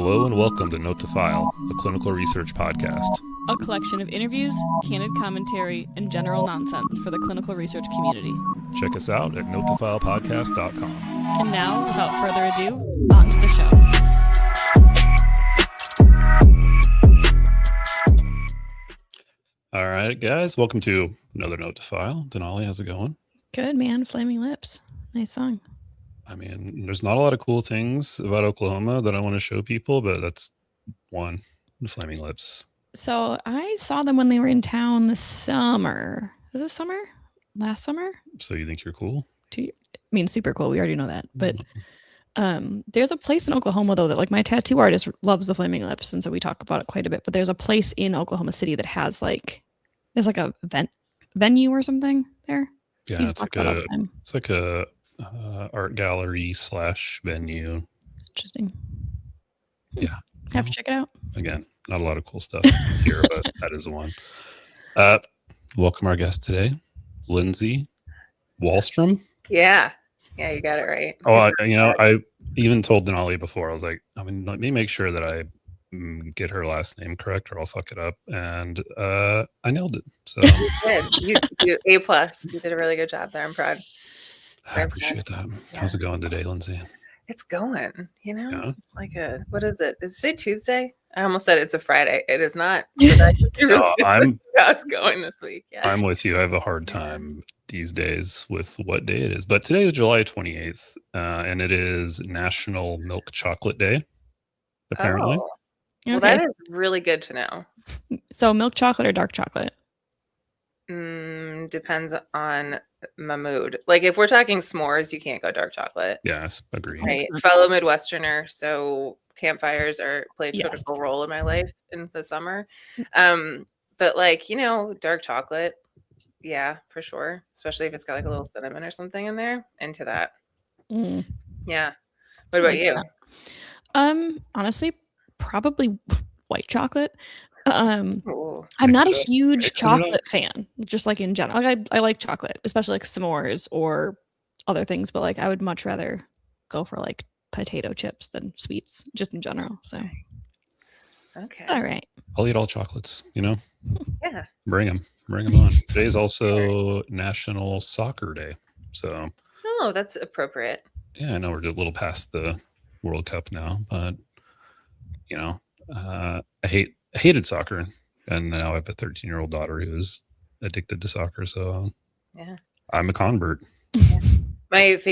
Hello and welcome to Note to File, a clinical research podcast. A collection of interviews, candid commentary, and general nonsense for the clinical research community. Check us out at notetofilepodcast.com. And now, without further ado, on to the show. All right, guys, welcome to another Note to File. Denali, how's it going? Good, man. Flaming Lips. Nice song. I mean, there's not a lot of cool things about Oklahoma that I want to show people, but that's one, the Flaming Lips. So I saw them when they were in town this summer. Was it summer? Last summer? So you think you're cool? I mean, super cool. We already know that. But there's a place in Oklahoma, though, that like my tattoo artist loves the Flaming Lips. And so we talk about it quite a bit. But there's a place in Oklahoma City that has there's like a venue or something there. Yeah, it's like a art gallery / venue. Interesting. Yeah. Have to check it out. Again, not a lot of cool stuff here, but that is one. Welcome our guest today, Lindsey Wahlstrom. Yeah, you got it right. Oh, I even told Denali before. I was like, let me make sure that I get her last name correct, or I'll fuck it up. And I nailed it. So you did. You A+. You did a really good job there. I'm proud. I appreciate that. Yeah. How's it going today, Lindsey? It's going. Yeah. It's like what is it? Is today Tuesday? I almost said it's a Friday. It is not. No, I'm. How it's going this week. Yeah. I'm with you. I have a hard time these days with what day it is, but today is July 28th, and it is National Milk Chocolate Day. Apparently. Oh. Well, that is really good to know. So milk chocolate or dark chocolate? Depends on my mood. Like if we're talking s'mores, you can't go dark chocolate. Yes, agree. Right. Fellow Midwesterner, so campfires played a critical role in my life in the summer. But dark chocolate, yeah, for sure. Especially if it's got like a little cinnamon or something in there. Into that. Yeah. What about you? Honestly, probably white chocolate. I'm not a huge chocolate fan, just like in general. Like I like chocolate, especially like s'mores or other things, but like I would much rather go for like potato chips than sweets, just in general. So okay, it's all right. I'll eat all chocolates. Yeah, bring them on. Today's also National Soccer Day, so that's appropriate. Yeah, I know we're a little past the World Cup now, but I hated soccer, and now I have a 13-year-old daughter who's addicted to soccer. So yeah, I'm a convert. Yeah.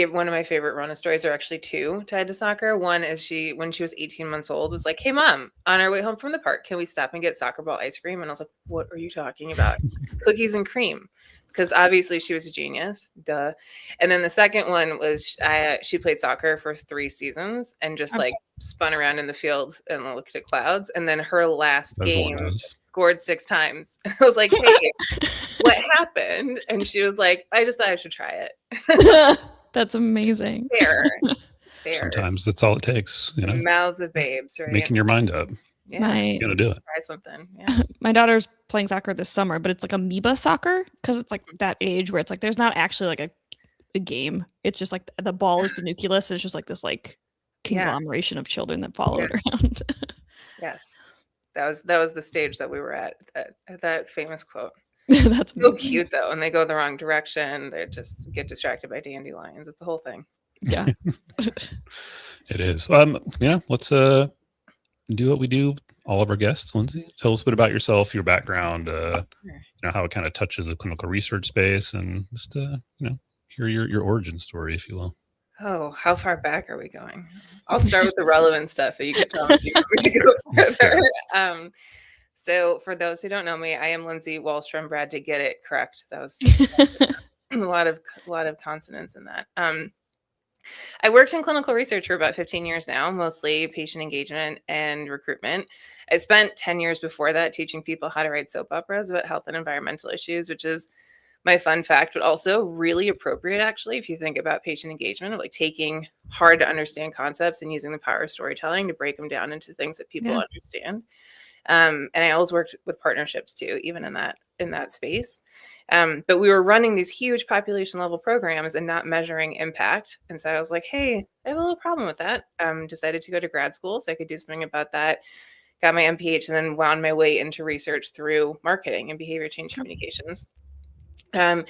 One of my favorite Rona stories are actually two tied to soccer. One is when she was 18 months old, was like, "Hey mom, on our way home from the park, can we stop and get soccer ball ice cream?" And I was like, "What are you talking about?" Cookies and cream. Because obviously she was a genius, duh. And then the second one was she played soccer for 3 seasons and just spun around in the field and looked at clouds. And then her last game scored 6 times. I was like, "Hey, what happened?" And she was like, "I just thought I should try it." That's amazing. Fair. Sometimes that's all it takes. Mouths of babes, right? Making your mind up. Yeah, you're gonna do it. Try something. Yeah. My daughter's playing soccer this summer, but it's like amoeba soccer because it's like that age where it's like there's not actually like a game. It's just like the ball is the nucleus. It's just like this like conglomeration of children that follow it around. Yes, that was the stage that we were at. That famous quote. That's so cute though, and they go the wrong direction. They just get distracted by dandelions. It's the whole thing. Yeah, it is. Let's do what we do. All of our guests, Lindsey, tell us a bit about yourself, your background, how it kind of touches the clinical research space, and just hear your origin story, if you will. Oh, how far back are we going? I'll start with the relevant stuff, but you can tell me if you want me to go further. So for those who don't know me, I am Lindsey Wahlstrom. Brad did get it correct. That was a lot of consonants in that. I worked in clinical research for about 15 years now, mostly patient engagement and recruitment. I spent 10 years before that teaching people how to write soap operas about health and environmental issues, which is my fun fact, but also really appropriate, actually, if you think about patient engagement, of like taking hard to understand concepts and using the power of storytelling to break them down into things that people understand. And I always worked with partnerships too, even in that space. But we were running these huge population level programs and not measuring impact. And so I was like, hey, I have a little problem with that. Decided to go to grad school so I could do something about that. Got my MPH and then wound my way into research through marketing and behavior change communications. And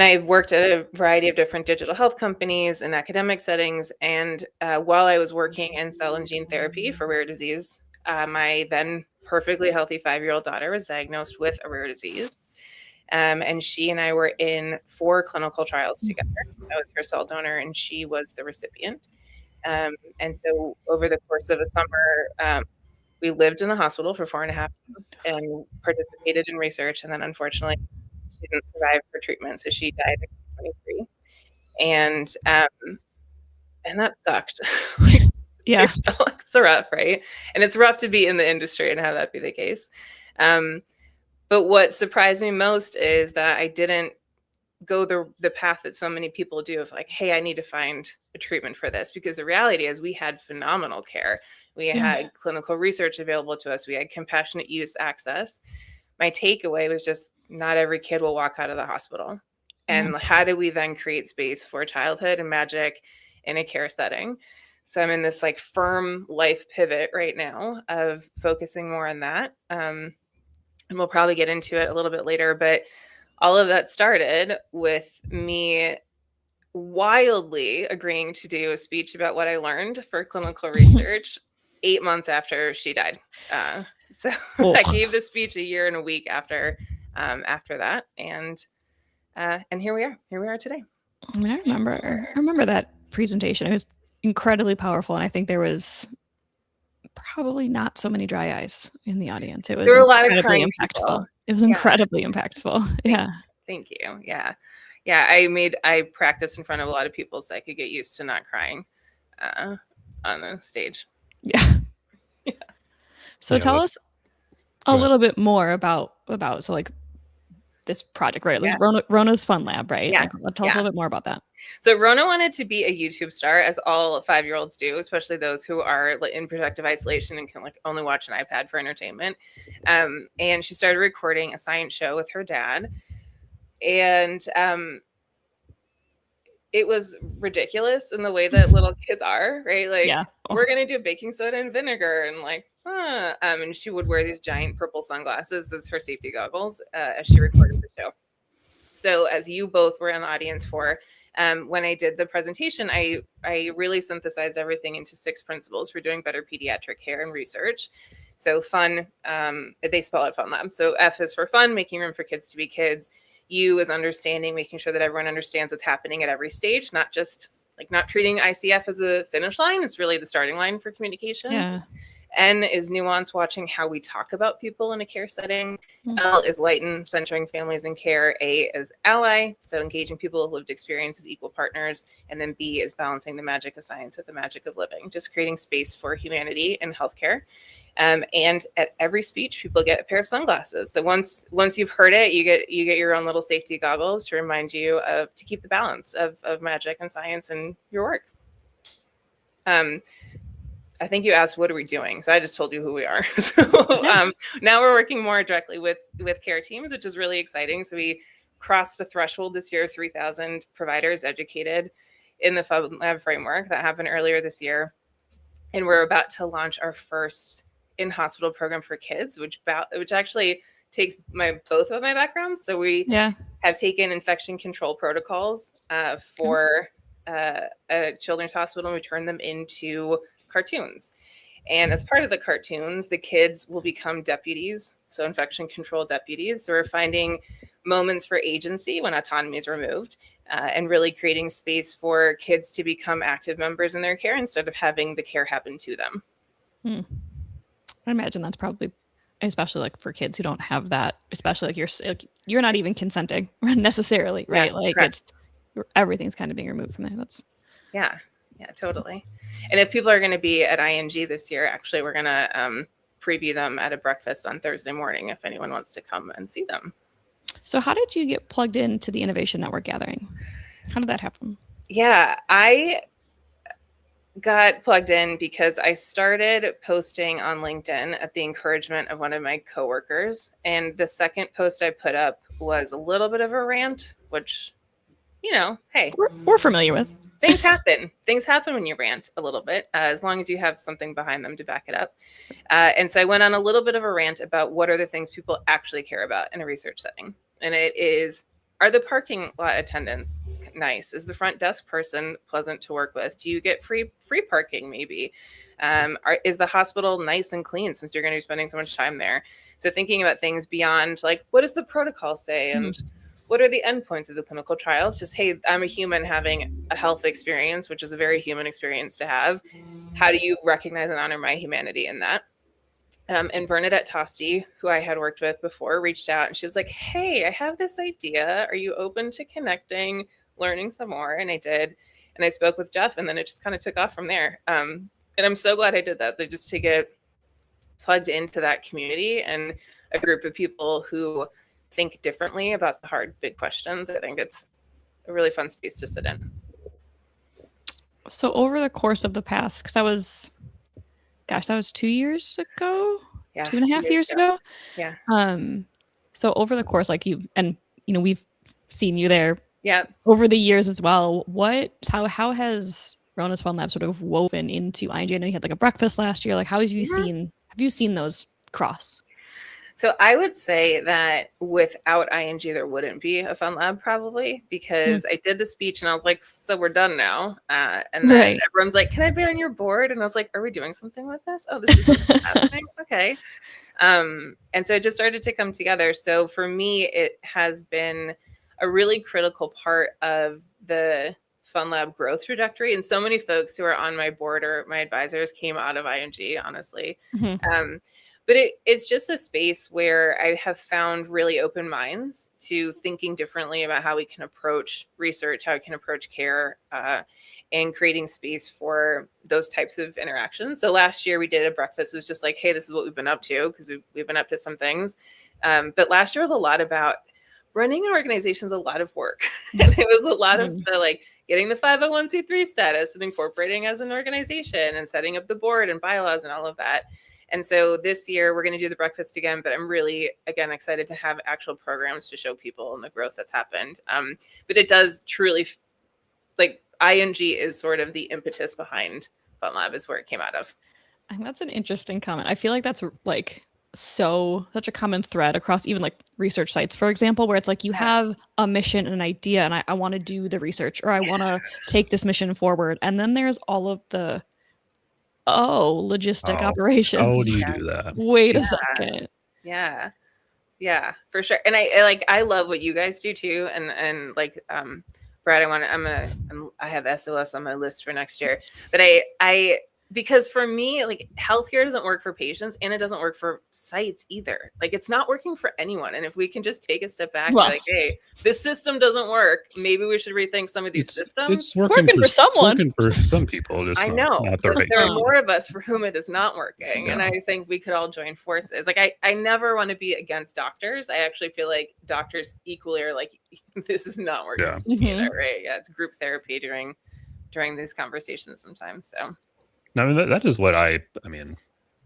I've worked at a variety of different digital health companies and academic settings. And while I was working in cell and gene therapy for rare disease, my then perfectly healthy 5-year-old daughter was diagnosed with a rare disease. And she and I were in 4 clinical trials together. I was her cell donor and she was the recipient. And so over the course of a summer, we lived in the hospital for 4.5 months and participated in research. And then unfortunately, she didn't survive her treatment. So she died at 23. And that sucked. Yeah. It's rough, right? And it's rough to be in the industry and have that be the case. But what surprised me most is that I didn't go the path that so many people do of like, hey, I need to find a treatment for this, because the reality is we had phenomenal care. We had clinical research available to us. We had compassionate use access. My takeaway was just not every kid will walk out of the hospital. And how do we then create space for childhood and magic in a care setting? So I'm in this like firm life pivot right now of focusing more on that. And we'll probably get into it a little bit later, but all of that started with me wildly agreeing to do a speech about what I learned for clinical research 8 months after she died. So I gave the speech a year and a week after that, and here we are. Here we are today. I mean, I remember that presentation. It was incredibly powerful, and I think there was probably not so many dry eyes in the audience. It was there were a lot of incredibly crying impactful. People. It was incredibly impactful. Yeah. Thank you. Yeah. I practiced in front of a lot of people so I could get used to not crying on the stage. Yeah. So tell us a little bit more about so like this project, right? It was Rona's Fun Lab, right? Yes. Like, tell us a little bit more about that. So Rona wanted to be a YouTube star, as all 5-year-olds do, especially those who are in protective isolation and can like only watch an iPad for entertainment. And she started recording a science show with her dad. And it was ridiculous in the way that little kids are, right? Like, we're going to do baking soda and vinegar and like, and she would wear these giant purple sunglasses as her safety goggles as she recorded the show. So as you both were in the audience for, when I did the presentation, I really synthesized everything into 6 principles for doing better pediatric care and research. So fun, they spell out Fun Lab. So F is for fun, making room for kids to be kids. U is understanding, making sure that everyone understands what's happening at every stage, not just like not treating ICF as a finish line. It's really the starting line for communication. Yeah. N is nuance, watching how we talk about people in a care setting. L is lighten, centering families in care. A is ally, so engaging people with lived experience as equal partners. And then B is balancing the magic of science with the magic of living, just creating space for humanity in healthcare. And at every speech, people get a pair of sunglasses. So once you've heard it, you get your own little safety goggles to remind you to keep the balance of magic and science in your work. I think you asked, what are we doing? So I just told you who we are. So now we're working more directly with care teams, which is really exciting. So we crossed a threshold this year, 3,000 providers educated in the Fun Lab framework. That happened earlier this year. And we're about to launch our first in-hospital program for kids, which actually takes both of my backgrounds. So we have taken infection control protocols for a children's hospital, and we turn them into cartoons. And as part of the cartoons, the kids will become deputies, so infection control deputies. So we're finding moments for agency when autonomy is removed, and really creating space for kids to become active members in their care instead of having the care happen to them. I imagine that's probably, especially like for kids who don't have that, especially like you're not even consenting necessarily, right? Yes, like correct. Everything's kind of being removed from there. That's yeah, totally. And if people are going to be at ING this year, actually, we're going to preview them at a breakfast on Thursday morning if anyone wants to come and see them. So how did you get plugged into the Innovation Network gathering? How did that happen? Yeah, got plugged in because I started posting on LinkedIn at the encouragement of one of my coworkers. And the second post I put up was a little bit of a rant, which, hey, we're familiar with. Things happen. Things happen when you rant a little bit, as long as you have something behind them to back it up. And so I went on a little bit of a rant about what are the things people actually care about in a research setting. And it is, are the parking lot attendants nice? Is the front desk person pleasant to work with? Do you get free parking maybe? Is the hospital nice and clean since you're going to be spending so much time there? So thinking about things beyond like, what does the protocol say? And what are the endpoints of the clinical trials? Just, hey, I'm a human having a health experience, which is a very human experience to have. How do you recognize and honor my humanity in that? And Bernadette Tosti, who I had worked with before, reached out and she was like, hey, I have this idea. Are you open to connecting, learning some more? And I did. And I spoke with Jeff, and then it just kind of took off from there. And I'm so glad I did that. Just to get plugged into that community and a group of people who think differently about the hard, big questions. I think it's a really fun space to sit in. So over the course of the past, because that was 2 years ago, yeah, 2.5 years ago. Yeah. So over the course, like we've seen you there. Yeah. Over the years as well. How has Rona's Fun Lab sort of woven into ING? I know you had like a breakfast last year. Like, have you seen those cross? So I would say that without ING, there wouldn't be a Fun Lab probably, because I did the speech and I was like, so we're done now. And then everyone's like, can I be on your board? And I was like, are we doing something with this? Oh, this is happening. Okay. And so it just started to come together. So for me, it has been a really critical part of the Fun Lab growth trajectory. And so many folks who are on my board or my advisors came out of ING, honestly. But it's just a space where I have found really open minds to thinking differently about how we can approach research, how we can approach care, and creating space for those types of interactions. So last year we did a breakfast. It was just like, hey, this is what we've been up to, because we've been up to some things. But last year was a lot about running an organization is a lot of work. And it was a lot of the like getting the 501c3 status and incorporating as an organization and setting up the board and bylaws and all of that. And so this year we're going to do the breakfast again, but I'm really, again, excited to have actual programs to show people and the growth that's happened. But it does truly, like ING is sort of the impetus behind Fun Lab, is where it came out of. I think that's an interesting comment. I feel like that's like such a common thread across even like research sites, for example, where it's like you have a mission and an idea and I want to do the research, or I want to take this mission forward. And then there's all of the logistic operations. How do you do that? Wait a second. Yeah, for sure. And I love what you guys do too. And like, Brad, I have SOS on my list for next year, but I because for me, like healthcare doesn't work for patients and it doesn't work for sites either. Like it's not working for anyone. And if we can just take a step back and be like, hey, this system doesn't work. Maybe we should rethink some of these systems. It's working for someone. It's working for some people. Just I know. Not the right. There are more of us for whom it is not working. Yeah. And I think we could all join forces. Like I never want to be against doctors. I actually feel like doctors equally are like, this is not working either, right? Yeah, it's group therapy during these conversations sometimes. So I mean, that is what I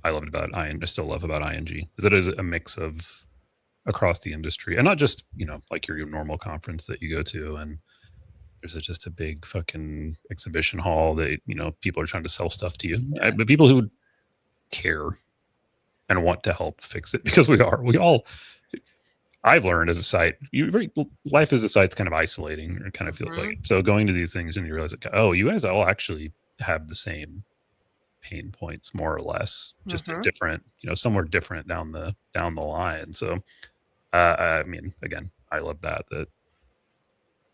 loved about ING. I still love about ING is that it is a mix of across the industry, and not just like your normal conference that you go to, and there's just a big fucking exhibition hall that people are trying to sell stuff to you, but people who care and want to help fix it, because we all. I've learned as a site, life as a site's kind of isolating, or it kind of feels like. So going to these things and you realize, like, oh, you guys all actually have the same pain points, more or less, just a different, somewhere different down the line. So, I mean, again, I love that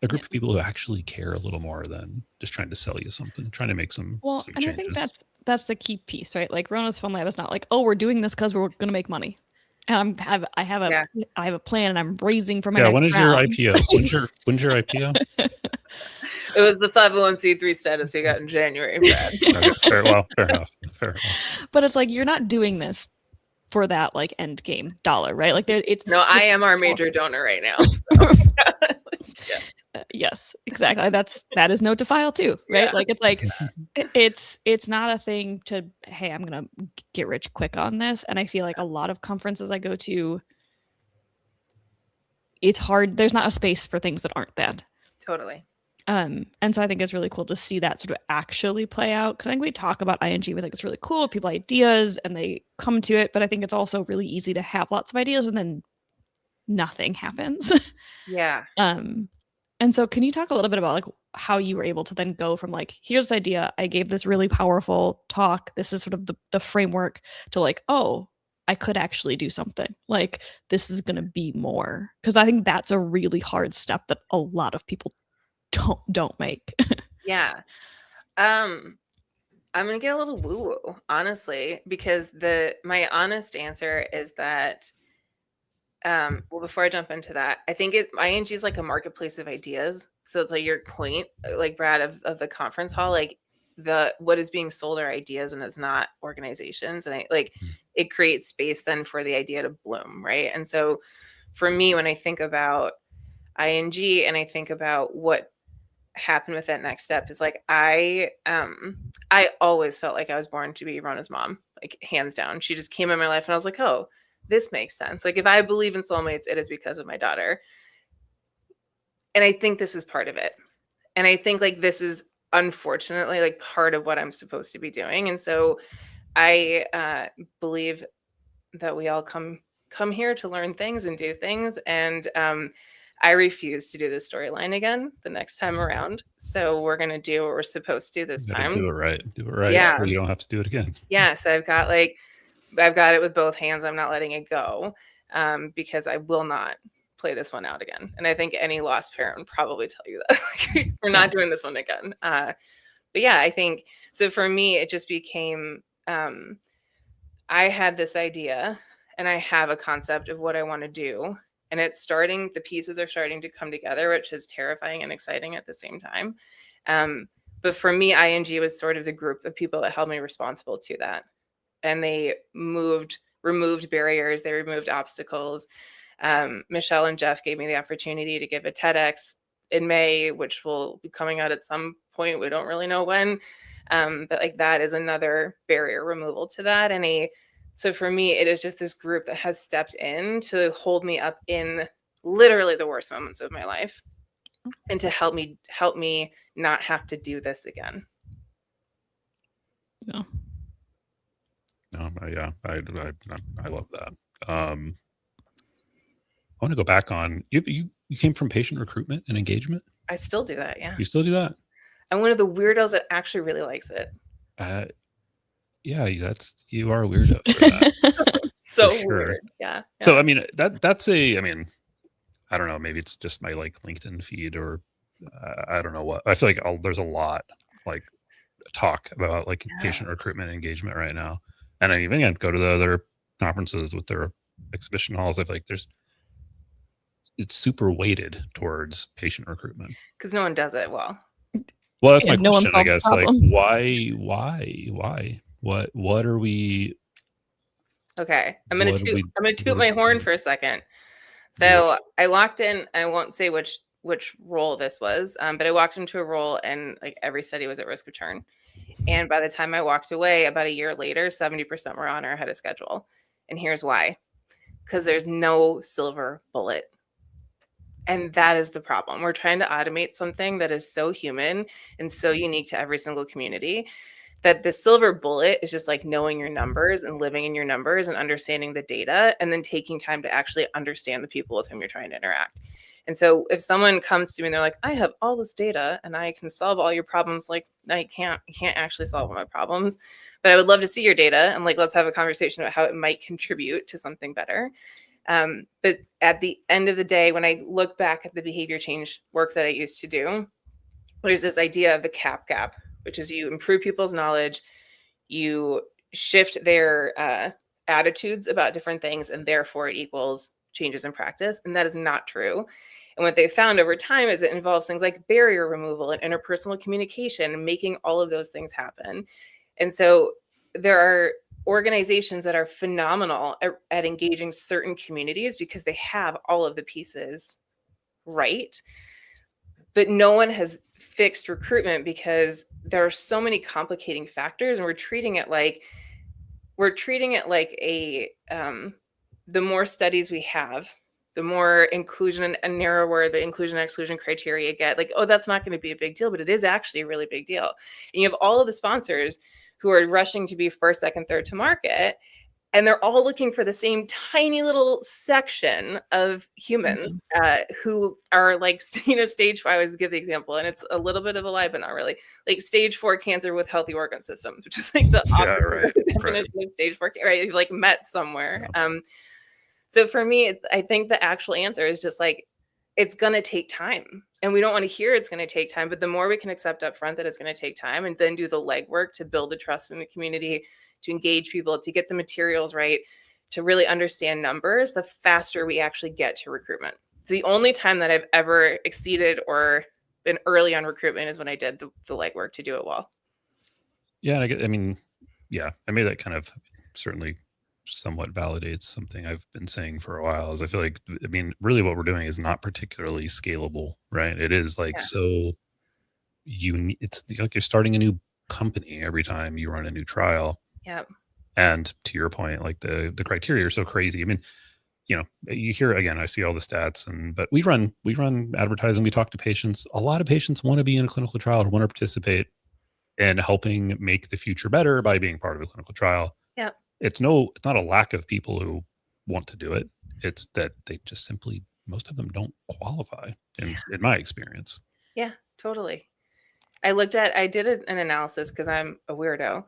a group of people who actually care a little more than just trying to sell you something, trying to make some changes. I think that's the key piece, right? Like Rona's Fun Lab is not like, oh, we're doing this because we're going to make money. And I have a plan, and I'm raising for my next when is round. your IPO? When's your IPO? It was the 501c3 status we got in January, Brad. Okay, fair enough. But it's like you're not doing this for that like end game dollar, right? Like it's I am our major donor right now. So. Yes, exactly. That is note to file too, right? Yeah. Like it's like it's not a thing to, hey, I'm gonna get rich quick on this. And I feel like a lot of conferences I go to, it's hard. There's not a space for things that aren't that. Totally. And so I think it's really cool to see that sort of actually play out. Because I think we talk about ING, we think it's really cool. People have ideas and they come to it, but I think it's also really easy to have lots of ideas and then nothing happens. Yeah. And so can you talk a little bit about like how you were able to then go from like, here's the idea, I gave this really powerful talk, this is sort of the framework, to like, oh, I could actually do something. Like this is going to be more. Because I think that's a really hard step that a lot of people don't make. Yeah. I'm gonna get a little woo-woo, honestly, because my honest answer is that well, before I jump into that, I think ING is like a marketplace of ideas. So it's like your point, like Brad, of the conference hall, like what is being sold are ideas and is not organizations. And it creates space then for the idea to bloom, right? And so for me, when I think about ING and I think about what happened with that next step, is like I always felt like I was born to be Rona's mom, like hands down. She just came in my life and I was like, oh, this makes sense. Like if I believe in soulmates, it is because of my daughter. And I think this is part of it. And I think like this is unfortunately like part of what I'm supposed to be doing. And so I believe that we all come here to learn things and do things. And I refuse to do this storyline again the next time around. So we're going to do what we're supposed to this time. Do it right. Do it right. Yeah. So you don't have to do it again. Yeah. So I've got it with both hands. I'm not letting it go because I will not play this one out again. And I think any lost parent would probably tell you that we're not doing this one again. But yeah, I think so. For me, it just became I had this idea and I have a concept of what I want to do. And the pieces are starting to come together, which is terrifying and exciting at the same time. But for me, ING was sort of the group of people that held me responsible to that. And they removed barriers, they removed obstacles. Michelle and Jeff gave me the opportunity to give a TEDx in May, which will be coming out at some point. We don't really know when. But like that is another barrier removal to that. So for me, it is just this group that has stepped in to hold me up in literally the worst moments of my life and to help me not have to do this again. No. Yeah, I love that. I want to go back on you came from patient recruitment and engagement. I still do that. Yeah. You still do that? I'm one of the weirdos that actually really likes it. Yeah, you are a weirdo for that. So for sure. Weird. Yeah. So I mean that's I don't know, maybe it's just my like LinkedIn feed or I don't know what. I feel like there's a lot like talk about like patient recruitment and engagement right now. And I even go to the other conferences with their exhibition halls. I feel like it's super weighted towards patient recruitment because no one does it well. Well, that's my question, I guess. Like, why? What are we? Okay, I'm gonna toot my horn for a second. So I walked in. I won't say which role this was, but I walked into a role and like every study was at risk of churn. And by the time I walked away, about a year later, 70% were on or ahead of schedule. And here's why: because there's no silver bullet. And that is the problem. We're trying to automate something that is so human and so unique to every single community that the silver bullet is just like knowing your numbers and living in your numbers and understanding the data and then taking time to actually understand the people with whom you're trying to interact. And so if someone comes to me and they're like, I have all this data and I can solve all your problems, like, no, you can't actually solve all my problems, but I would love to see your data and like, let's have a conversation about how it might contribute to something better. But at the end of the day, when I look back at the behavior change work that I used to do, there's this idea of the CAP gap, which is you improve people's knowledge, you shift their attitudes about different things, and therefore it equals changes in practice. And that is not true. And what they found over time is it involves things like barrier removal and interpersonal communication and making all of those things happen. And so there are organizations that are phenomenal at engaging certain communities because they have all of the pieces right. but no one has fixed recruitment because there are so many complicating factors, and we're treating it like a the more studies we have, the more inclusion and narrower the inclusion and exclusion criteria get. Like, oh, that's not going to be a big deal, but it is actually a really big deal. And you have all of the sponsors who are rushing to be first, second, third to market, and they're all looking for the same tiny little section of humans who are like, stage 5. I always give the example, and it's a little bit of a lie, but not really. Like stage 4 cancer with healthy organ systems, which is like the opposite definition of stage 4, right? You've like met somewhere. So for me, I think the actual answer is just like, it's going to take time. And we don't want to hear it's going to take time, but the more we can accept up front that it's going to take time, and then do the legwork to build the trust in the community, to engage people, to get the materials right, to really understand numbers, the faster we actually get to recruitment. It's the only time that I've ever exceeded or been early on recruitment is when I did the legwork to do it well. Yeah. I mean, I made that kind of certainly somewhat validates something I've been saying for a while, is I feel like, I mean, really what we're doing is not particularly scalable, right? It is like, so it's like you're starting a new company every time you run a new trial. Yeah. And to your point, like the criteria are so crazy. I mean, you hear, again, I see all the stats, but we run advertising, we talk to patients. A lot of patients want to be in a clinical trial or want to participate in helping make the future better by being part of a clinical trial. Yeah. It's not a lack of people who want to do it. It's that they just simply, most of them don't qualify in my experience. Yeah, totally. I did an analysis because I'm a weirdo.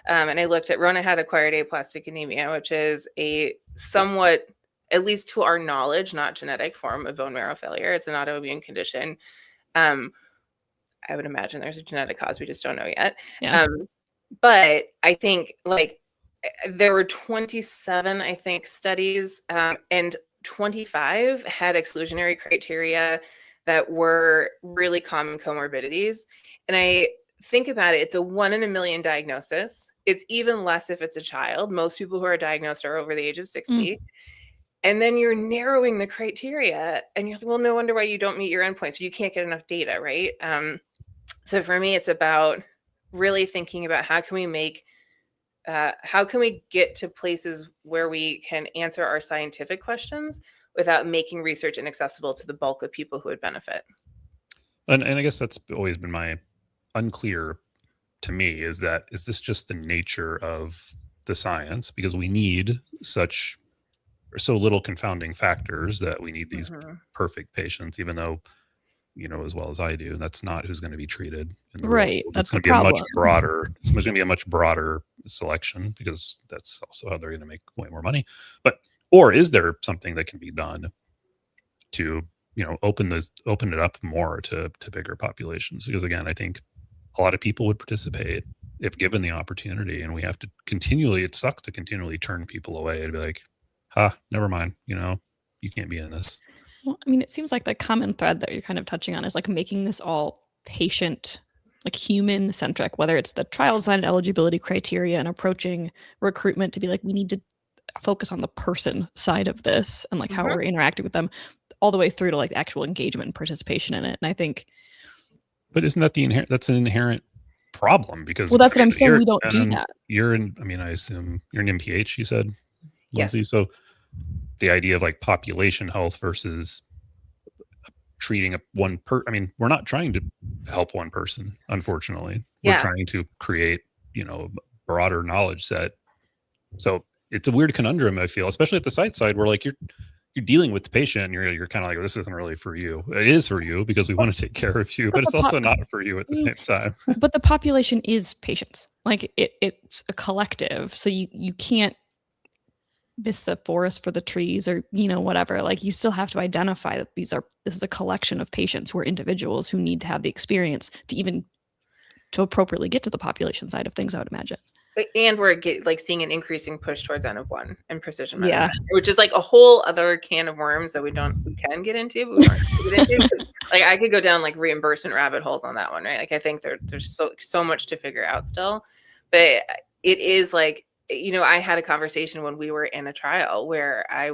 And I looked at Rona had acquired aplastic anemia, which is a somewhat, at least to our knowledge, not genetic form of bone marrow failure. It's an autoimmune condition. I would imagine there's a genetic cause. We just don't know yet. Yeah. But I think like there were 27, I think, studies, and 25 had exclusionary criteria that were really common comorbidities. And I think about it, it's a 1 in a million diagnosis. It's even less if it's a child. Most people who are diagnosed are over the age of 60. And then you're narrowing the criteria, and you're like, well, no wonder why you don't meet your endpoints. You can't get enough data, right? So for me, it's about really thinking about how can we get to places where we can answer our scientific questions without making research inaccessible to the bulk of people who would benefit. And I guess that's always been my unclear to me, is this just the nature of the science? Because we need so little confounding factors that we need these perfect patients, even though, as well as I do, that's not who's going to be treated in the right. That's going to be a much broader. It's going to be a much broader selection, because that's also how they're going to make way more money. Or is there something that can be done to open it up more to bigger populations? Because again, I think a lot of people would participate if given the opportunity, and we have to it sucks to continually turn people away and be like, never mind, you can't be in this. Well, I mean, it seems like the common thread that you're kind of touching on is like making this all patient, like human centric, whether it's the trial design and eligibility criteria and approaching recruitment to be like, we need to focus on the person side of this and like how we're interacting with them, all the way through to like the actual engagement and participation in it. And I think, but isn't that that's an inherent problem? Because that's what I'm saying. We don't do that. I assume you're an MPH, you said, Lindsey. Yes. So the idea of like population health versus treating we're not trying to help one person, unfortunately. We're trying to create, a broader knowledge set. So it's a weird conundrum, I feel, especially at the site side, where like you're dealing with the patient, and you're kind of like, this isn't really for you. It is for you because we want to take care of you, but it's also not for you at the same time. But the population is patients. Like it's a collective. So you can't miss the forest for the trees, or whatever. Like you still have to identify that this is a collection of patients who are individuals who need to have the experience to appropriately get to the population side of things, I would imagine. And we're seeing an increasing push towards N of 1 and precision medicine, which is like a whole other can of worms that we can get into, but we aren't going to get into. Like I could go down like reimbursement rabbit holes on that one, right? Like I think there's so much to figure out still, but it is like, I had a conversation when we were in a trial where I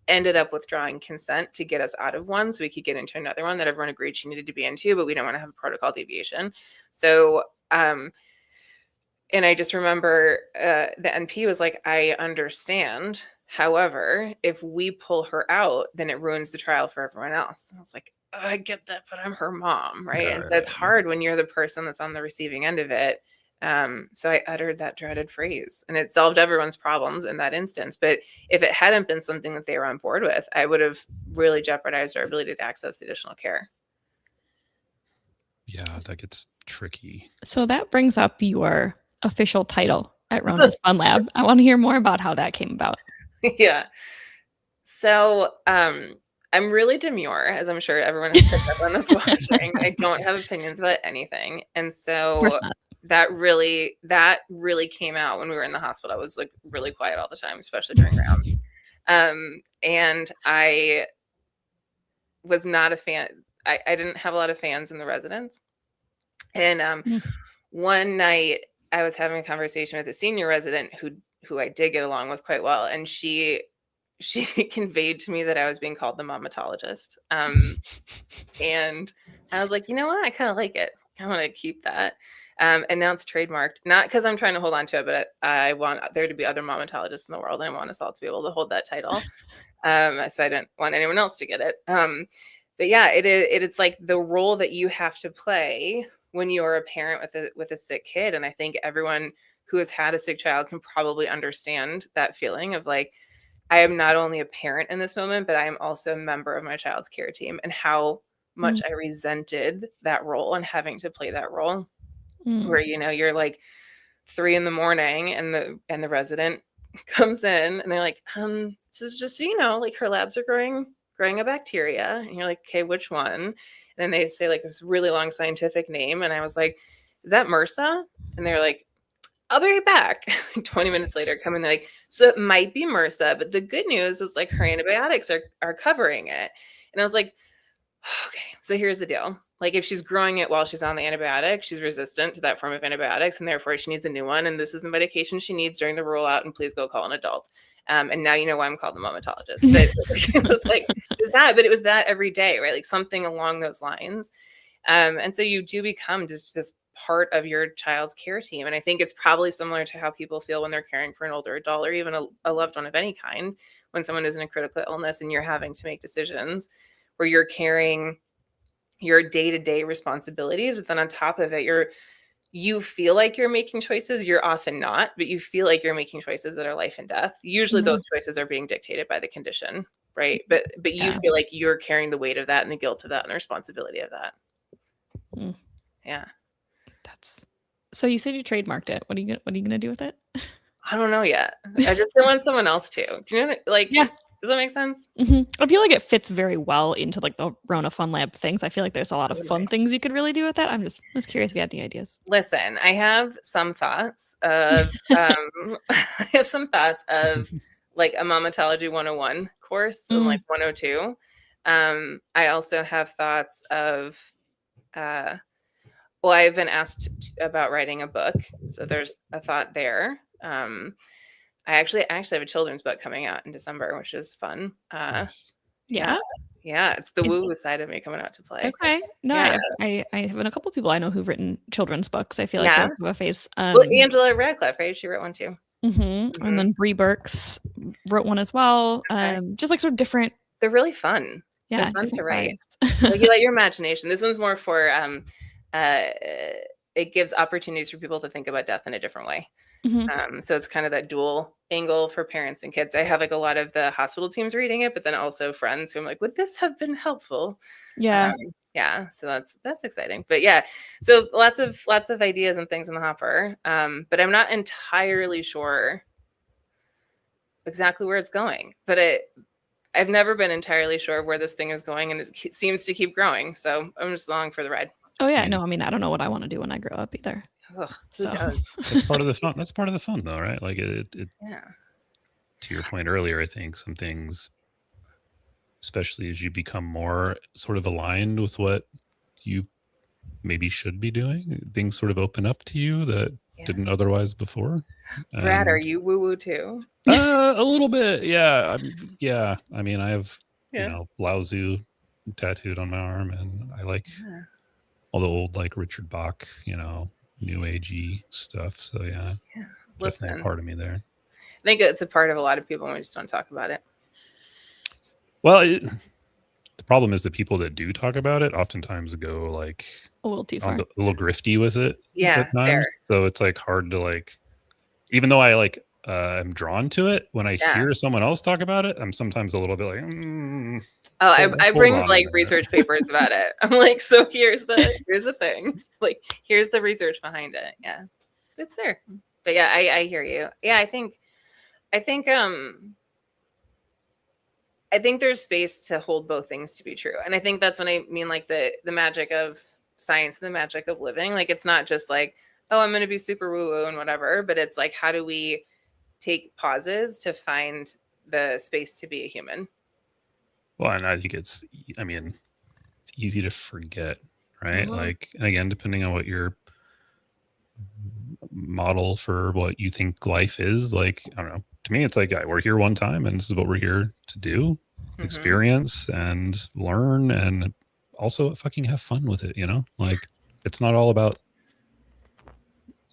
ended up withdrawing consent to get us out of one so we could get into another one that everyone agreed she needed to be into, but we don't want to have a protocol deviation. So, and I just remember the NP was like, I understand. However, if we pull her out, then it ruins the trial for everyone else. And I was like, oh, I get that, but I'm her mom, right? And so it's hard when you're the person that's on the receiving end of it. So I uttered that dreaded phrase, and it solved everyone's problems in that instance. But if it hadn't been something that they were on board with, I would have really jeopardized our ability to access additional care. Yeah, that gets tricky. So that brings up your official title at Rona's Fun Lab. I want to hear more about how that came about. Yeah. So I'm really demure, as I'm sure everyone has picked up on this watching. I don't have opinions about anything. And so that really came out when we were in the hospital. I was like really quiet all the time, especially during rounds. And I was not a fan. I didn't have a lot of fans in the residence. And one night I was having a conversation with a senior resident who I did get along with quite well. And she conveyed to me that I was being called the Momatologist. And I was like, you know what? I kind of like it. I want to keep that. And now it's trademarked, not because I'm trying to hold on to it, but I want there to be other Momatologists in the world. And I want us all to be able to hold that title. So I didn't want anyone else to get it. But yeah, it's like the role that you have to play when you're a parent with a sick kid. And I think everyone who has had a sick child can probably understand that feeling of like, I am not only a parent in this moment, but I am also a member of my child's care team, and how much I resented that role and having to play that role where, you're like 3 a.m. and the resident comes in and they're like, so just so you know, like her labs are growing a bacteria. And you're like, okay, which one? And then they say like this really long scientific name. And I was like, is that MRSA? And they're like, I'll be right back. 20 minutes later, come in, they're like, so it might be MRSA, but the good news is like her antibiotics are covering it. And I was like, okay, so here's the deal. Like if she's growing it while she's on the antibiotic, she's resistant to that form of antibiotics, and therefore she needs a new one. And this is the medication she needs during the rollout. And please go call an adult. And now you know why I'm called the Momatologist. But it was like, it was that every day, right? Like something along those lines. And so you do become just this part of your child's care team. And I think it's probably similar to how people feel when they're caring for an older adult or even a loved one of any kind, when someone is in a critical illness and you're having to make decisions where you're carrying your day-to-day responsibilities, but then on top of it, you feel like you're making choices. You're often not, but you feel like you're making choices that are life and death. Usually those choices are being dictated by the condition, right? But you feel like you're carrying the weight of that and the guilt of that and the responsibility of that. Yeah. So you said you trademarked it. What are you gonna do with it? I don't know yet. I just want someone else to. Do you know? Like, does that make sense? I feel like it fits very well into like the Rona Fun Lab things. I feel like there's a lot of fun things you could really do with that. I was curious if you had any ideas. Listen, I have some thoughts of like a Momatology 101 course and like 102. I also have thoughts of well, I've been asked about writing a book, so there's a thought there. I actually have a children's book coming out in December, which is fun. Nice. Yeah, it's the woo side of me coming out to play. Okay, no, I have a couple people I know who've written children's books. I feel like those have a face. Well, Angela Radcliffe, right? She wrote one too. And then Bree Burks wrote one as well. Just like sort of different. They're really fun. Yeah, they're fun to write. Like you let your imagination. This one's more for it gives opportunities for people to think about death in a different way. So it's kind of that dual angle for parents and kids. I have like a lot of the hospital teams reading it, but then also friends who I'm like, would this have been helpful? Yeah. So that's exciting. But yeah, so lots of ideas and things in the hopper. But I'm not entirely sure exactly where it's going. But I've never been entirely sure where this thing is going, and it seems to keep growing. So I'm just along for the ride. Oh yeah, no, I mean, I don't know what I want to do when I grow up either. Ugh, who does? That's part of the fun. That's part of the fun, though, right? Like it. To your point earlier, I think some things, especially as you become more sort of aligned with what you maybe should be doing, things sort of open up to you that didn't otherwise before. Brad, are you woo woo too? A little bit, yeah. I mean, I have Lao Tzu tattooed on my arm, and I like all the old like Richard Bach, new agey stuff. So definitely a part of me there. I think it's a part of a lot of people, and we just don't talk about it. Well, the problem is the people that do talk about it oftentimes go like a little too far, a little grifty with it. Yeah, so it's like hard to like, even though I like I'm drawn to it, when I hear someone else talk about it, I'm sometimes a little bit like, I bring like research papers about it. I'm like, so here's the thing, like here's the research behind it. Yeah, it's there. But yeah, I hear you. Yeah, I think there's space to hold both things to be true. And I think that's when I mean like the magic of science, the magic of living. Like it's not just like, oh, I'm going to be super woo-woo and whatever, but it's like, how do we take pauses to find the space to be a human? Well, and I think it's easy to forget, right? Like, and again, depending on what your model for what you think life is, like, I don't know, to me, it's like, we're here one time and this is what we're here to do, experience and learn, and also fucking have fun with it, like it's not all about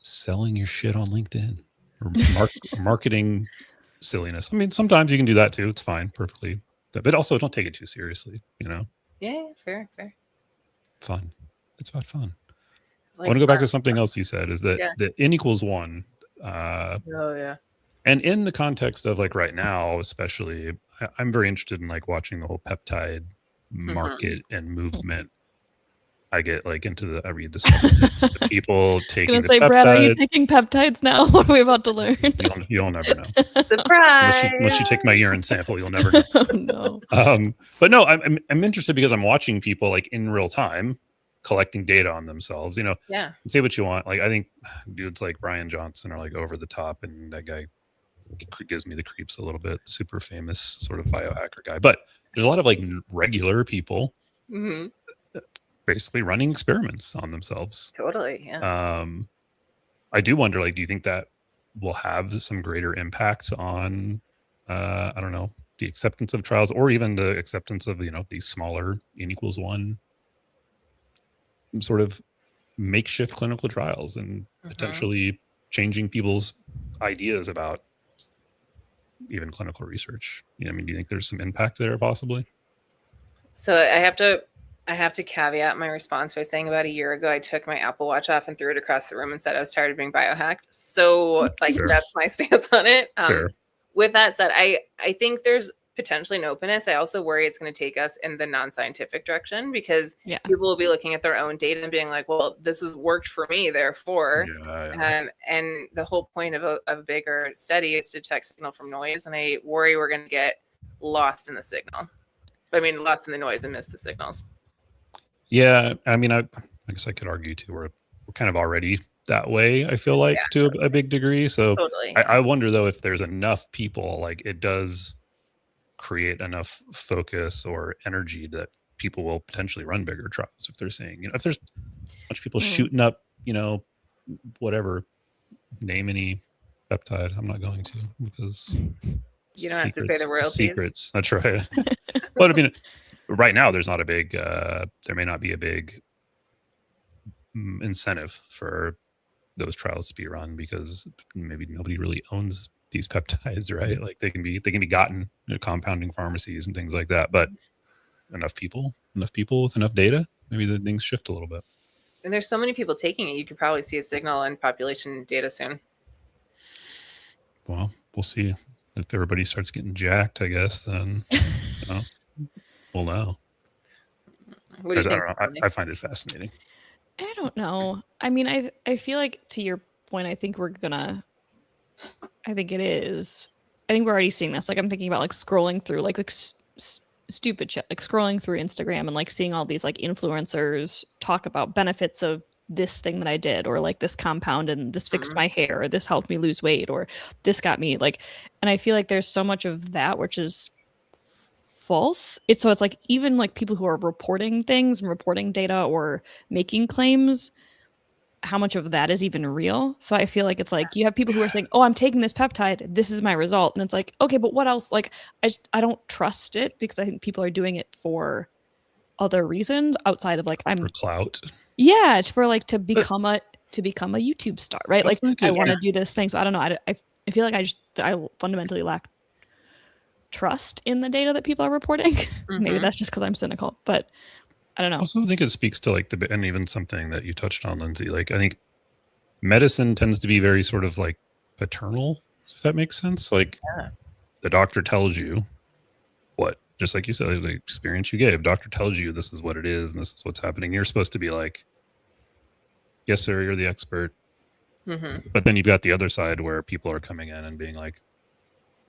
selling your shit on LinkedIn or marketing silliness. I mean, sometimes you can do that too. It's fine, perfectly. But also don't take it too seriously, Yeah, fair. Fun. It's about fun. I want to go back to something else you said, is that the N equals 1. And in the context of like right now, especially, I'm very interested in like watching the whole peptide market and movement. I get like I read the supplements, the people taking the peptides. Brad, are you taking peptides now? What are we about to learn? You'll never know. Surprise! Unless you take my urine sample, you'll never know. No. But no, I'm interested because I'm watching people like in real time collecting data on themselves. Say what you want. Like I think dudes like Brian Johnson are like over the top, and that guy gives me the creeps a little bit. Super famous sort of biohacker guy. But there's a lot of like regular people. Basically running experiments on themselves. Totally, yeah. I do wonder, like, do you think that will have some greater impact on, I don't know, the acceptance of trials, or even the acceptance of, these smaller N equals 1 sort of makeshift clinical trials, and potentially changing people's ideas about even clinical research? Do you think there's some impact there possibly? So I have to caveat my response by saying about a year ago, I took my Apple Watch off and threw it across the room and said I was tired of being biohacked. So like that's my stance on it. With that said, I think there's potentially an openness. I also worry it's going to take us in the non-scientific direction, because people will be looking at their own data and being like, well, this has worked for me, therefore. And the whole point of a bigger study is to detect signal from noise. And I worry we're going to get lost in the signal. Lost in the noise and miss the signals. Yeah, I guess I could argue too, we're kind of already that way, I feel like, to a big degree. So I wonder though if there's enough people, like it does create enough focus or energy that people will potentially run bigger trials. If they're saying, if there's a bunch of people shooting up, whatever, name any peptide. I'm not going to, because you don't have to pay the royalties. Secrets. That's right. But right now there's not a big there may not be a big incentive for those trials to be run, because maybe nobody really owns these peptides, right? Like they can be gotten at compounding pharmacies and things like that, but enough people with enough data, maybe the things shift a little bit. And there's so many people taking it, you could probably see a signal in population data soon. Well, we'll see. If everybody starts getting jacked, I guess, then we'll know. What do you think? I find it fascinating. I don't know. I feel like, to your point, I think it is. I think we're already seeing this. Like, I'm thinking about like scrolling through like stupid shit, like scrolling through Instagram and like seeing all these like influencers talk about benefits of this thing that I did, or like this compound and this fixed my hair, or this helped me lose weight, or this got me like, and I feel like there's so much of that which is false. It's like even like people who are reporting things and reporting data or making claims, how much of that is even real. So I feel like it's like you have people who are saying, oh, I'm taking this peptide, this is my result. And it's like, okay, but what else? Like, I don't trust it because I think people are doing it for other reasons outside of like, I'm for clout. Yeah, it's for like to become a YouTube star, right? Like I want to do this thing. So I don't know. I feel like I fundamentally lack trust in the data that people are reporting. Maybe that's just because I'm cynical, but I don't know. I also think it speaks to like and even something that you touched on, Lindsey. Like I think medicine tends to be very sort of like paternal, if that makes sense. Like the doctor tells you what, just like you said, the experience you gave, doctor tells you this is what it is and this is what's happening. You're supposed to be like, yes, sir, you're the expert. But then you've got the other side where people are coming in and being like,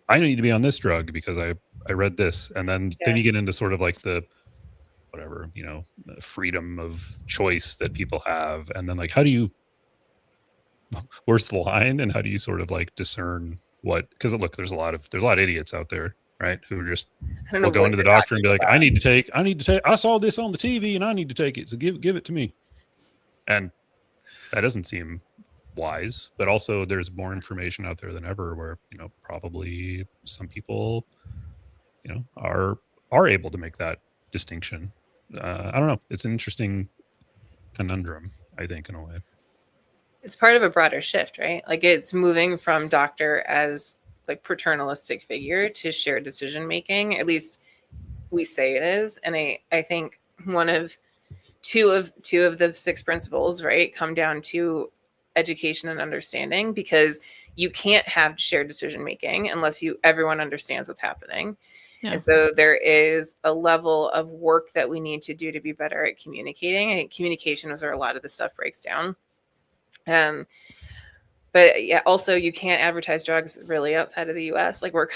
I need to be on this drug because I read this. And then you get into sort of like the whatever, freedom of choice that people have. And then like, where's the line and how do you sort of like discern what, because look, there's a lot of idiots out there, right? Who just will go into the doctor and be like, I need to take, I saw this on the TV and I need to take it. So give it to me. And that doesn't seem wise, but also there's more information out there than ever where, probably some people, are able to make that distinction. I don't know. It's an interesting conundrum, I think, in a way. It's part of a broader shift, right? Like it's moving from doctor as like paternalistic figure to shared decision making. At least we say it is. And I think two of the 6 principles, right, come down to education and understanding, because you can't have shared decision making unless everyone understands what's happening. And so there is a level of work that we need to do to be better at communicating. I think communication is where a lot of this stuff breaks down. But yeah, also you can't advertise drugs really outside of the US. Like we're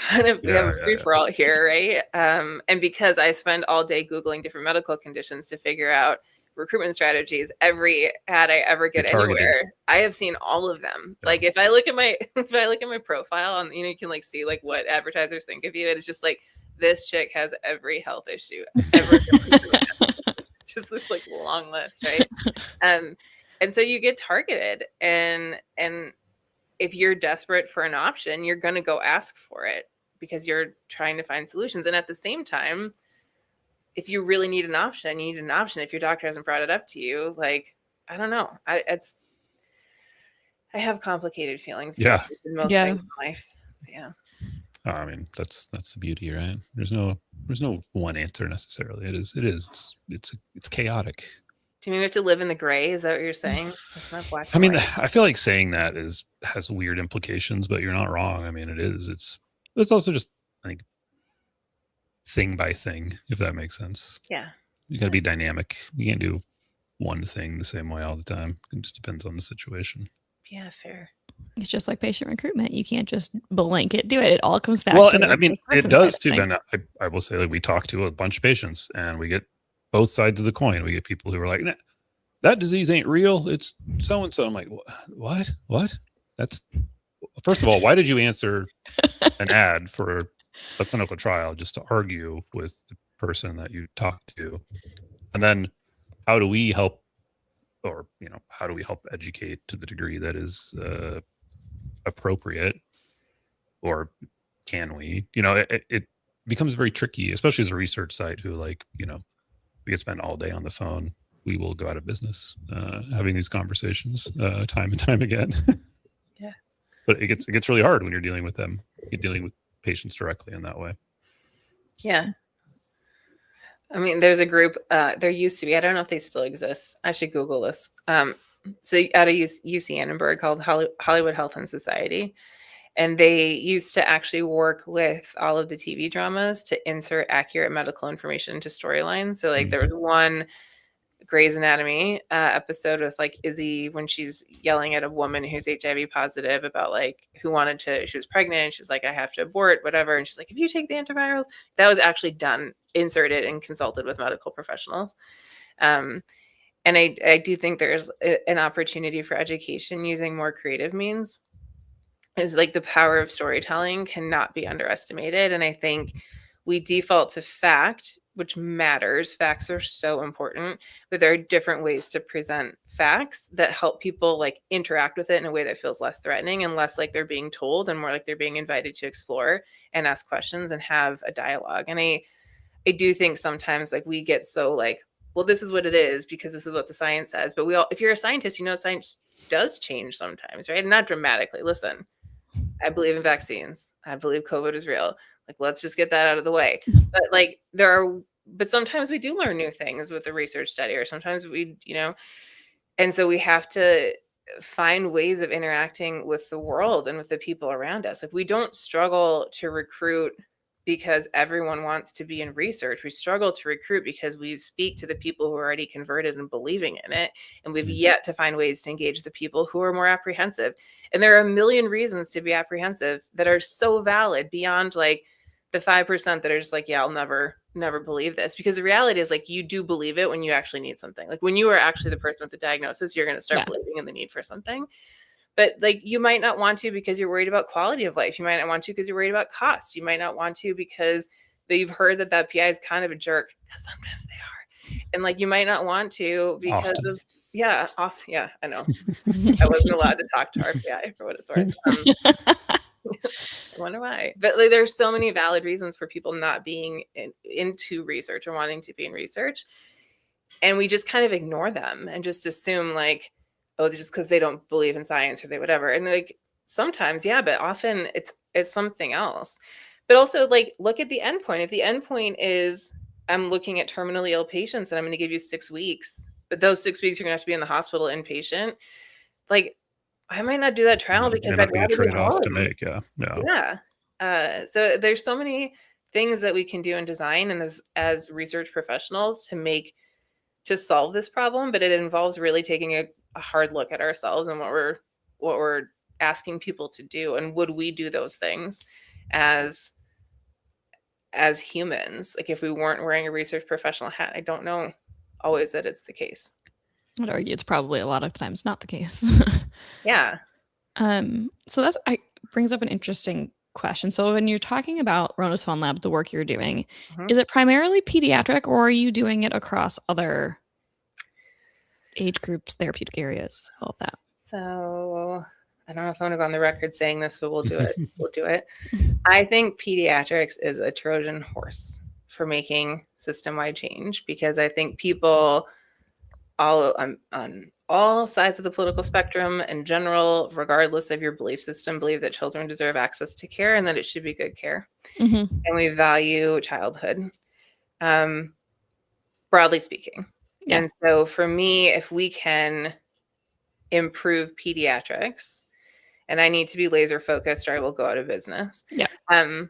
we have a free for all here, right? And because I spend all day Googling different medical conditions to figure out recruitment strategies, every ad I ever get anywhere, I have seen all of them. Like if I look at my profile on, you can like see like what advertisers think of you. It's just like, this chick has every health issue ever. It's just this like long list, right? And so you get targeted, and if you're desperate for an option, you're going to go ask for it because you're trying to find solutions. And at the same time, if you really need an option, you need an option. If your doctor hasn't brought it up to you, like, I don't know. I have complicated feelings. Yeah. In most things in life. Yeah. I mean, that's the beauty, right? There's no one answer necessarily. It's chaotic. Do you mean we have to live in the gray? Is that what you're saying? It's not black. I mean, I feel like saying that has weird implications, but you're not wrong. I mean, it is. It's also just, I think, thing by thing, if that makes sense. Yeah. You got to be dynamic. You can't do one thing the same way all the time. It just depends on the situation. Yeah, fair. It's just like patient recruitment. You can't just blanket do it. It all comes back. Well, and I mean, it does too, Ben. I will say, like, we talk to a bunch of patients and we get both sides of the coin. We get people who are like, nah, that disease ain't real. It's so-and-so. I'm like, what? That's, first of all, why did you answer an ad for a clinical trial just to argue with the person that you talked to? And then how do we help, or, how do we help educate to the degree that is appropriate, or can we, it becomes very tricky, especially as a research site who, like, we could spend all day on the phone. We will go out of business having these conversations time and time again. Yeah. But it gets really hard when you're dealing with them. You're dealing with patients directly in that way. Yeah. I mean, there's a group, there used to be, I don't know if they still exist. I should Google this. So out of UC Annenberg, called Hollywood Health and Society. And they used to actually work with all of the TV dramas to insert accurate medical information into storylines. So like there was one Grey's Anatomy episode with like Izzy when she's yelling at a woman who's HIV positive about like she was pregnant and she's like, I have to abort, whatever. And she's like, if you take the antivirals, that was actually done, inserted and consulted with medical professionals. And I do think there's an opportunity for education using more creative means. Is like the power of storytelling cannot be underestimated. And I think we default to fact which matters. Facts are so important, but there are different ways to present facts that help people like interact with it in a way that feels less threatening and less like they're being told and more like they're being invited to explore and ask questions and have a dialogue. And I do think sometimes like we get so like, well, this is what it is because this is what the science says. But if you're a scientist, you know, science does change sometimes, right? Not dramatically. Listen, I believe in vaccines. I believe COVID is real. Like, let's just get that out of the way. But like but sometimes we do learn new things with the research study, or sometimes we, you know, and so we have to find ways of interacting with the world and with the people around us. If we don't struggle to recruit because everyone wants to be in research, we struggle to recruit because we speak to the people who are already converted and believing in it. And we've yet to find ways to engage the people who are more apprehensive. And there are a million reasons to be apprehensive that are so valid beyond like the 5% that are just like, yeah, I'll never believe this. Because the reality is like, you do believe it when you actually need something. Like when you are actually the person with the diagnosis, you're going to start believing in the need for something. But like you might not want to because you're worried about quality of life. You might not want to because you're worried about cost. You might not want to because you've heard that PI is kind of a jerk, because sometimes they are. And like you might not want to because Often. of I know. I wasn't allowed to talk to our PI for what it's worth. I wonder why. But like, there's so many valid reasons for people not being into research or wanting to be in research. And we just kind of ignore them and just assume like, oh, just because they don't believe in science or they whatever. And like sometimes, yeah, but often it's something else. But also like look at the endpoint. If the endpoint is I'm looking at terminally ill patients and I'm going to give you 6 weeks, but those 6 weeks you're going to have to be in the hospital inpatient, like I might not do that trial because that'd I'd be a rather trade-off to make. Yeah. So there's so many things that we can do in design and as research professionals to solve this problem, but it involves really taking a hard look at ourselves and what we're asking people to do, and would we do those things as humans? Like if we weren't wearing a research professional hat, I don't know always that it's the case. I'd argue it's probably a lot of times not the case. Yeah. So that brings up an interesting question. So when you're talking about Rona's Fun Lab, the work you're doing, is it primarily pediatric, or are you doing it across other age groups, therapeutic areas, all of that? So I don't know if I want to go on the record saying this, but we'll do it. We'll do it. I think pediatrics is a Trojan horse for making system-wide change, because I think people on all sides of the political spectrum in general, regardless of your belief system, believe that children deserve access to care and that it should be good care. And we value childhood, broadly speaking. Yeah. And so for me, if we can improve pediatrics, and I need to be laser focused or I will go out of business. Yeah. I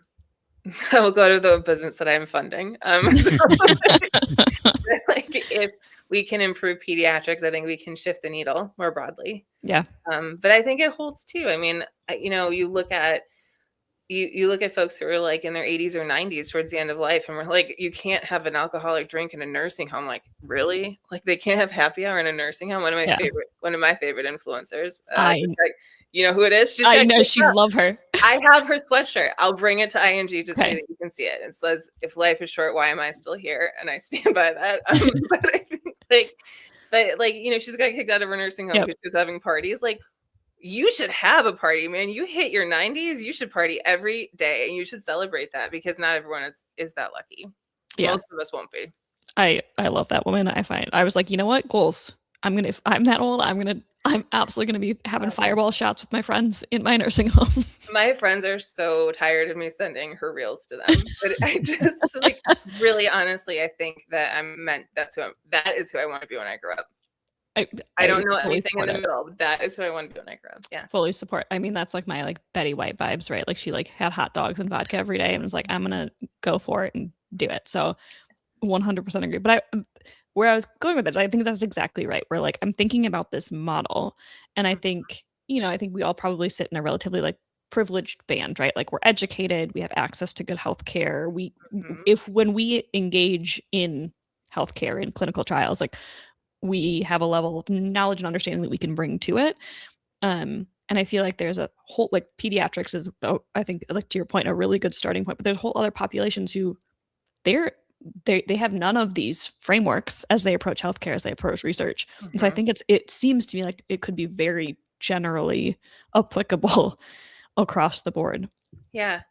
will go out of the business that I'm funding. So, like if we can improve pediatrics, I think we can shift the needle more broadly. Yeah. But I think it holds too. I mean, you know, you look at folks who are like in their 80s or 90s towards the end of life, and we're like, you can't have an alcoholic drink in a nursing home. Like, really? Like they can't have happy hour in a nursing home? One of my favorite influencers. You know who it is? I know, she'd love her. I have her sweatshirt. I'll bring it to ING just so that you can see it. It says, "If life is short, why am I still here?" And I stand by that. But I think, but you know, she's got kicked out of her nursing home because she was having parties. Like, you should have a party, man. You hit your 90s, you should party every day, and you should celebrate that, because not everyone is that lucky. Yeah. Most of us won't be. I love that woman. I was like, you know what? Goals. If I'm that old, I'm absolutely going to be having fireball shots with my friends in my nursing home. My friends are so tired of me sending her reels to them. But I just like really honestly, I think that that is who I want to be when I grow up. I don't know anything in the middle, but that is who I want to be when I grow up. Yeah. Fully support. I mean, that's like my like Betty White vibes, right? Like she like had hot dogs and vodka every day and was like, I'm going to go for it and do it. So 100% agree. But where I was going with this, I think that's exactly right. Where like I'm thinking about this model, and I think, you know, I think we all probably sit in a relatively like privileged band, right? Like we're educated, we have access to good health care. When we engage in healthcare in clinical trials, like we have a level of knowledge and understanding that we can bring to it. And I feel like there's a whole like pediatrics is, I think, like to your point, a really good starting point. But there's whole other populations who they're they have none of these frameworks as they approach healthcare, as they approach research. And so I think it seems to me like it could be very generally applicable across the board. Yeah.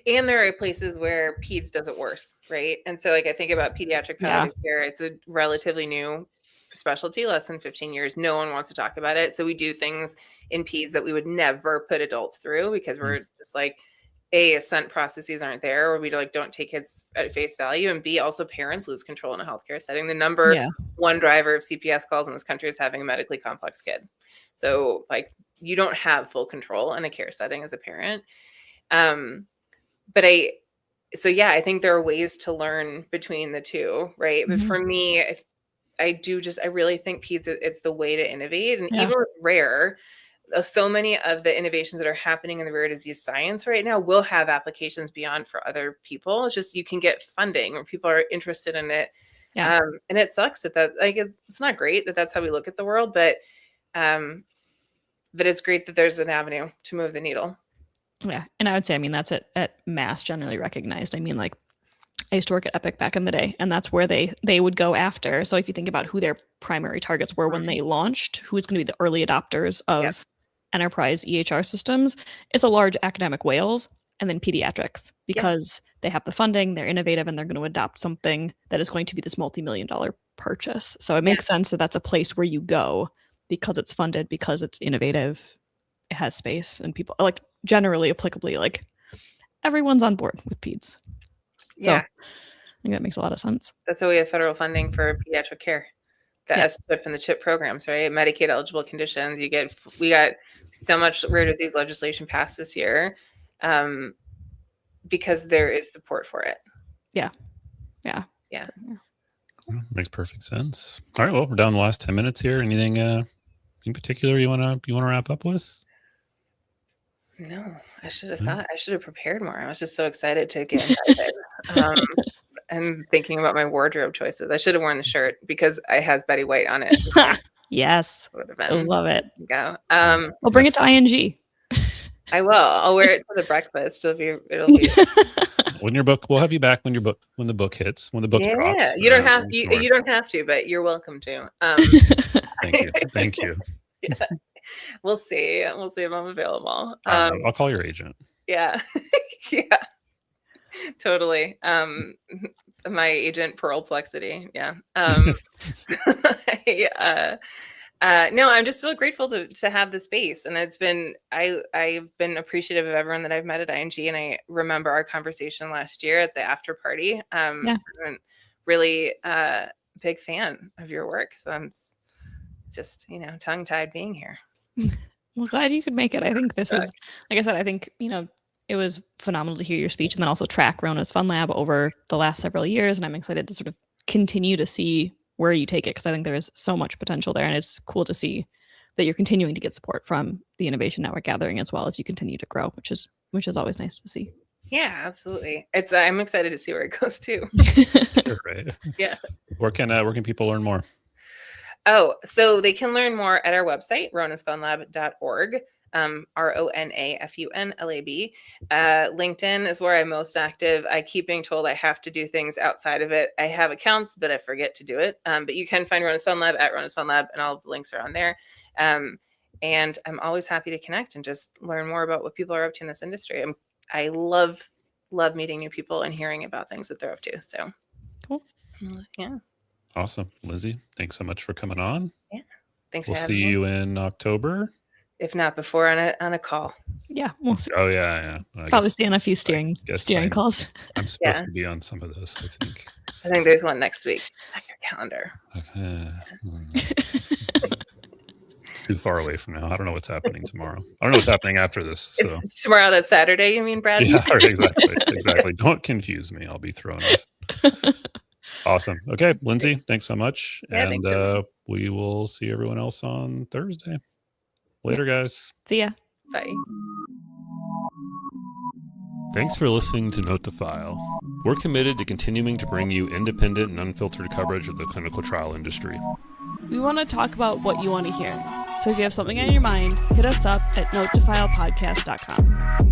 And there are places where peds does it worse, right? And so like I think about pediatric palliative care, it's a relatively new specialty, less than 15 years. No one wants to talk about it. So we do things in peds that we would never put adults through because we're just like, A, assent processes aren't there, or we like don't take kids at face value, and B, also parents lose control in a healthcare setting. The number one driver of CPS calls in this country is having a medically complex kid. So like you don't have full control in a care setting as a parent. But I think there are ways to learn between the two, right? But for me, I really think peds, it's the way to innovate. And even with rare, so many of the innovations that are happening in the rare disease science right now will have applications beyond for other people. It's just, you can get funding or people are interested in it. And it sucks that like, it's not great that that's how we look at the world, but it's great that there's an avenue to move the needle. Yeah. And I would say, I mean, that's at Mass generally recognized. I mean, like I used to work at Epic back in the day, and that's where they would go after. So if you think about who their primary targets were when they launched, who's going to be the early adopters of enterprise EHR systems, it's a large academic whales and then pediatrics, because they have the funding, they're innovative, and they're going to adopt something that is going to be this multi-million-dollar purchase. So it makes sense that that's a place where you go because it's funded, because it's innovative, it has space, and people like generally applicably, like everyone's on board with peds. So I think that makes a lot of sense. That's why we have federal funding for pediatric care, the SCHIP and the CHIP programs, right? Medicaid eligible conditions. We got so much rare disease legislation passed this year because there is support for it. Yeah. Makes perfect sense. All right, well, we're down the last 10 minutes here. Anything in particular you want to wrap up with? No, I should have prepared more. I was just so excited to get into it. And thinking about my wardrobe choices. I should have worn the shirt because it has Betty White on it. Yes. I love it. Go. I'll bring it to ING. I will. I'll wear it for the breakfast. It'll be when your book, we'll have you back when the book hits, when the book drops. Yeah, you don't have to, but you're welcome to. Thank you. Yeah. We'll see if I'm available. I'll call your agent. Yeah. Totally. My agent, Pearl Plexity. Yeah. No, I'm just so grateful to have the space. And I've been appreciative of everyone that I've met at ING. And I remember our conversation last year at the after party. I'm really big fan of your work. So I'm just, tongue-tied being here. Well, glad you could make it. I think this was, like I said, I think, it was phenomenal to hear your speech and then also track Rona's Fun Lab over the last several years. And I'm excited to sort of continue to see where you take it, because I think there is so much potential there. And it's cool to see that you're continuing to get support from the Innovation Network Gathering as well as you continue to grow, which is always nice to see. Yeah, absolutely. I'm excited to see where it goes too. Right. Yeah. Where can people learn more? Oh, so they can learn more at our website, ronasfunlab.org. RONAFUNLAB. LinkedIn is where I'm most active. I keep being told I have to do things outside of it. I have accounts, but I forget to do it. But you can find Rona's Fun Lab at Rona's Fun Lab, and all the links are on there. And I'm always happy to connect and just learn more about what people are up to in this industry. I love meeting new people and hearing about things that they're up to. So cool. Yeah. Awesome. Lindsey, thanks so much for coming on. Yeah. Thanks. We'll see you in October. If not before, on a call. Yeah, we'll see. Oh yeah. Probably see on a few steering calls. I'm supposed to be on some of those, I think. I think there's one next week on your calendar. Okay. It's too far away from now. I don't know what's happening tomorrow. I don't know what's happening after this. So tomorrow, that's Saturday, you mean, Brad? Yeah, exactly. Don't confuse me. I'll be thrown off. Awesome. Okay, Lindsey, thanks so much. Yeah, and we will see everyone else on Thursday. Later, guys. See ya. Bye. Thanks for listening to Note to File. We're committed to continuing to bring you independent and unfiltered coverage of the clinical trial industry. We want to talk about what you want to hear. So if you have something on your mind, hit us up at notetofilepodcast.com.